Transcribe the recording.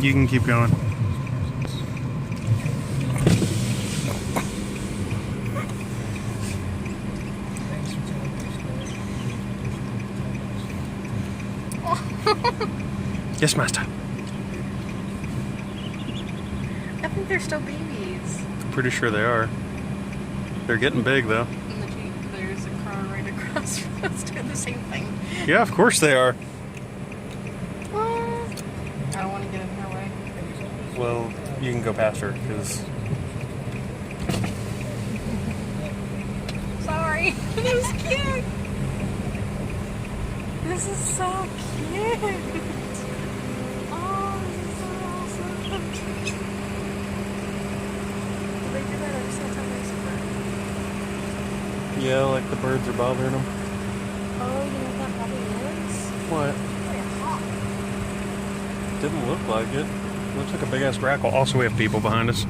You can keep going. Yes, master. I think they're still babies. Pretty sure they are. They're getting big, though. In the Jeep, there's a car right across from us doing the same thing. Yeah, of course they are. I don't want to get in her way. Well, you can go past her, because... Sorry. That was cute. This is so cute. Oh, this is so awesome. They do that every single time they spread. Yeah, like the birds are bothering them. Oh, you know what that probably is? What? Like a hawk. Didn't look like it. Looks like a big-ass grackle. Also, we have people behind us.